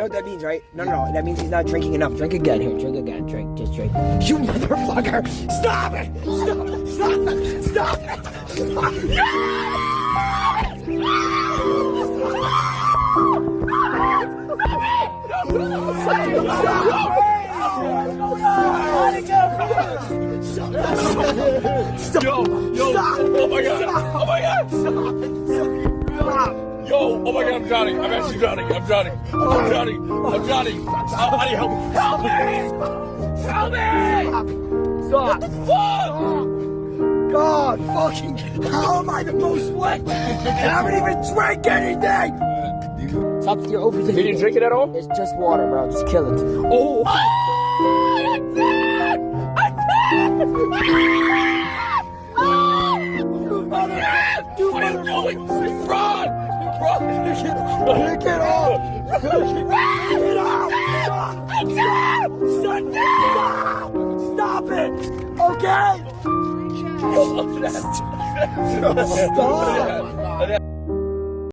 know what that means, right? No. That means he's not drinking enough. Drink again. Here, drink again. Drink. Just drink. You motherfucker! Stop it! Stop it! Stop! Yo! Oh my god! Yo! Oh my god! I'm drowning! I'm actually drowning! I'm drowning! Honey, help me! Stop! What the fuck? God fucking! How am I the most wet? I haven't even drank anything! Stop, you're overthinking. Did you drink it at all? It's just water, bro. Just kill it. Oh! What are you doing? Run! Pick it up! Stop it! Okay? Stop!